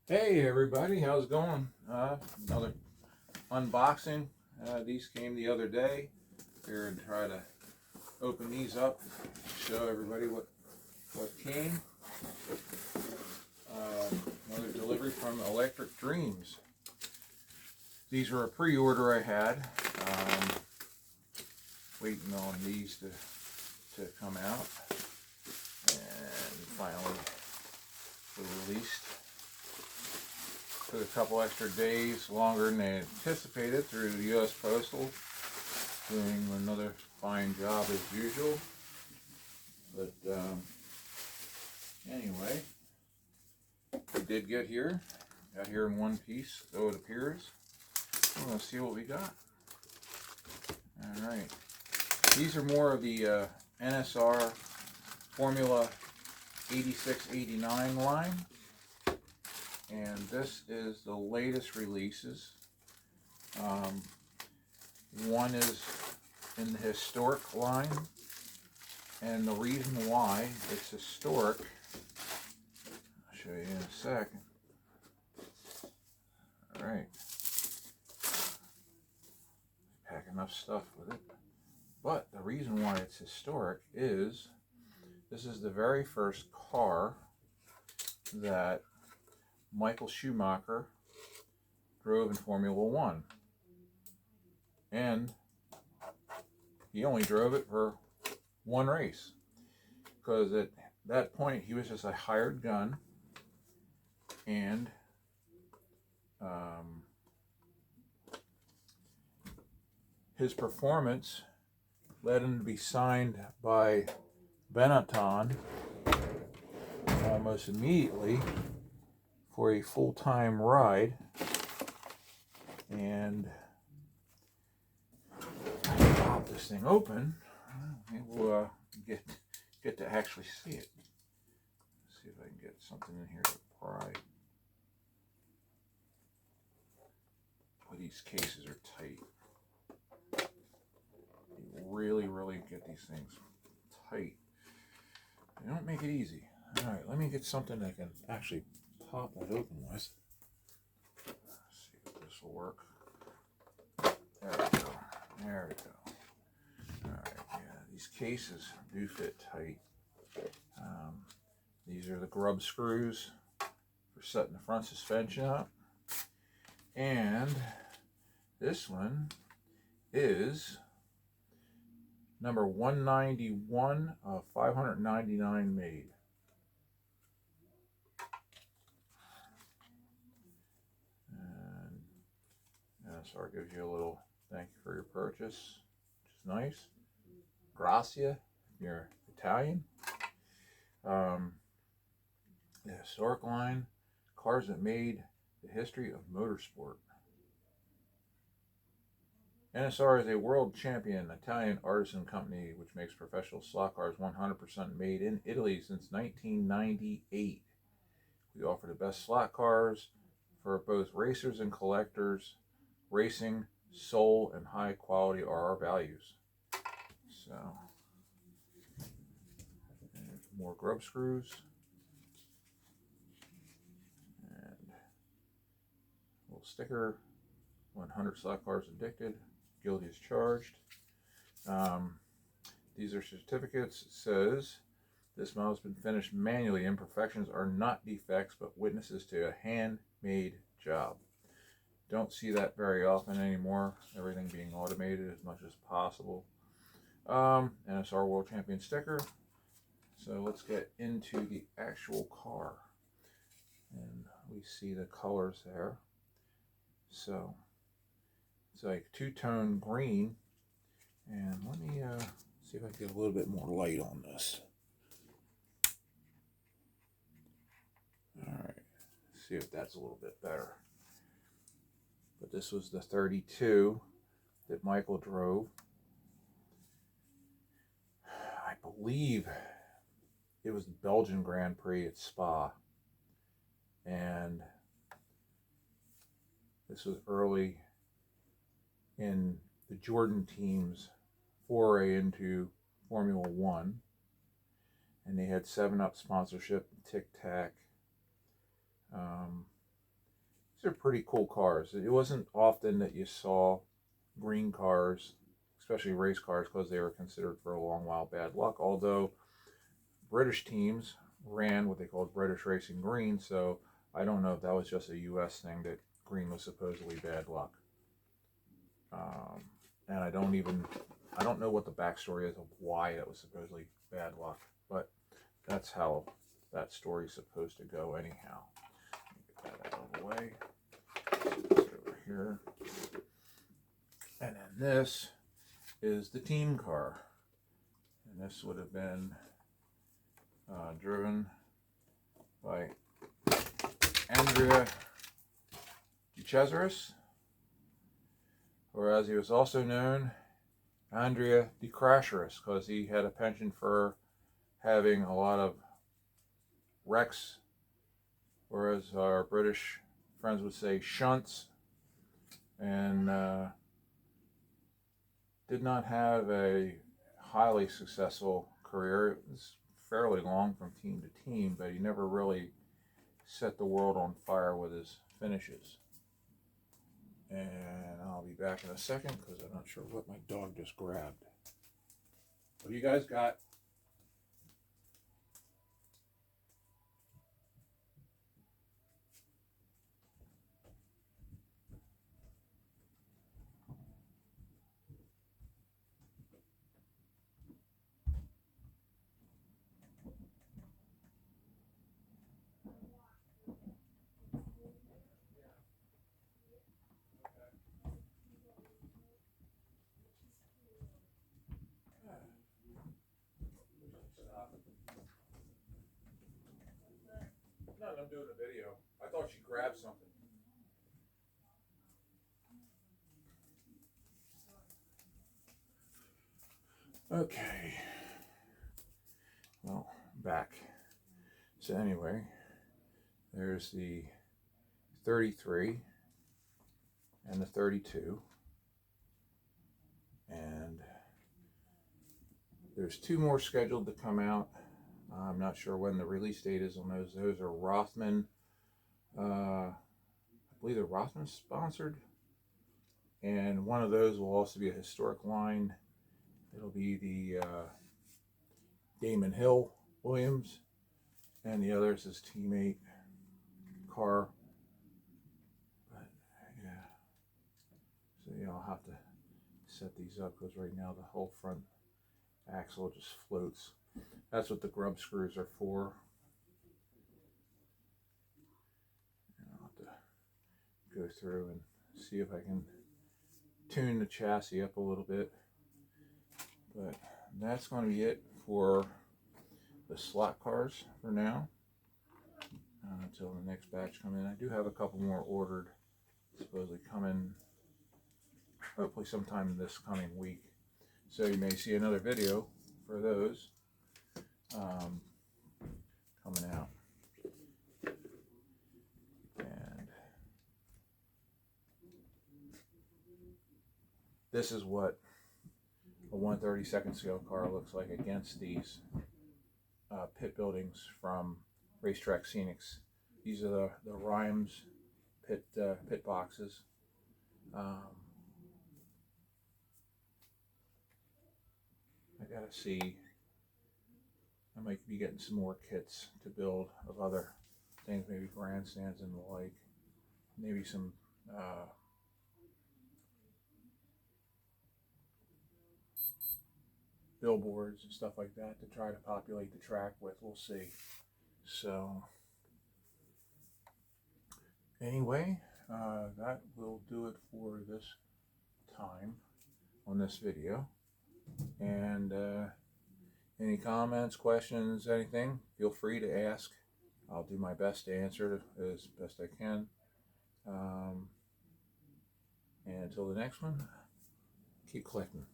Hey everybody, how's it going? Another unboxing. These came the other day. Here and try to open these up, show everybody what came. Another delivery from Electric Dreams. These were a pre-order I had. Waiting on these to come out, and finally were released. Took a couple extra days longer than they anticipated through the U.S. Postal, doing another fine job as usual. But anyway, we did get here. Got here in one piece, so it appears. We're going to see what we got. Alright. These are more of the NSR Formula 86-89 line. And this is the latest releases. One is in the historic line, and the reason why it's historic, I'll show you in a second. Alright. Pack enough stuff with it. But the reason why it's historic is this is the very first car that Michael Schumacher drove in Formula 1. And he only drove it for one race, because at that point he was just a hired gun, and his performance led him to be signed by Benetton almost immediately for a full-time ride. And I pop this thing open, maybe we'll get to actually see it. Let's see if I can get something in here to pry. Boy, these cases are tight. You really get these things tight. They don't make it easy. Alright, let me get something that can actually pop that open with. Let's see if this will work. There we go. There we go. Alright, yeah, these cases do fit tight. These are the grub screws for setting the front suspension up. And this one is number 191 of 599 made. NSR gives you a little thank you for your purchase, which is nice. Grazie, if you're Italian. The historic line, cars that made the history of motorsport. NSR is a world champion Italian artisan company which makes professional slot cars 100% made in Italy since 1998. We offer the best slot cars for both racers and collectors. Racing, soul, and high quality are our values. So, there's more grub screws. And a little sticker, 100 slot cars addicted, guilty as charged. These are certificates. It says, this model has been finished manually. Imperfections are not defects, but witnesses to a handmade job. Don't see that very often anymore. Everything being automated as much as possible. NSR World Champion sticker. So let's get into the actual car. And we see the colors there. So it's like two-tone green. And let me see if I can get a little bit more light on this. Alright, see if that's a little bit better. But this was the 32 that Michael drove. I believe it was the Belgian Grand Prix at Spa. And this was early in the Jordan team's foray into Formula 1. And they had 7-Up sponsorship, Tic Tac. these are pretty cool cars. It wasn't often that you saw green cars, especially race cars, because they were considered for a long while bad luck. Although British teams ran what they called British Racing Green, so I don't know if that was just a U.S. thing that green was supposedly bad luck. And I don't know what the backstory is of why it was supposedly bad luck, but that's how that story's supposed to go anyhow. Get that out of the way. Put this over here. And then this is the team car. And this would have been driven by Andrea DeCesaris, or as he was also known, Andrea DeCrasheris, because he had a penchant for having a lot of wrecks, or as our British friends would say, shunts, and did not have a highly successful career. It was fairly long from team to team, but he never really set the world on fire with his finishes. And I'll be back in a second because I'm not sure what my dog just grabbed. What do you guys got? No, I'm doing a video. I thought she grabbed something. Okay. Well, back. So anyway, there's the 33 and the 32. And there's two more scheduled to come out. I'm not sure when the release date is on those. Those are Rothman. I believe they're Rothman sponsored. And one of those will also be a historic line. It'll be the Damon Hill Williams. And the other is his teammate car. But yeah. So yeah, I'll have to set these up because right now the whole front axle just floats. That's what the grub screws are for. And I'll have to go through and see if I can tune the chassis up a little bit. But that's going to be it for the slot cars for now. Until the next batch come in. I do have a couple more ordered, supposedly coming hopefully sometime this coming week. So you may see another video for those coming out. And this is what a 1/32 scale car looks like against these pit buildings from Racetrack Scenics. These are the Rhymes pit boxes. I gotta see. I might be getting some more kits to build of other things, maybe grandstands and the like. Maybe some billboards and stuff like that to try to populate the track with. We'll see. So anyway, that will do it for this time on this video. And any comments, questions, anything, feel free to ask. I'll do my best to answer as best I can. And until the next one, keep collecting.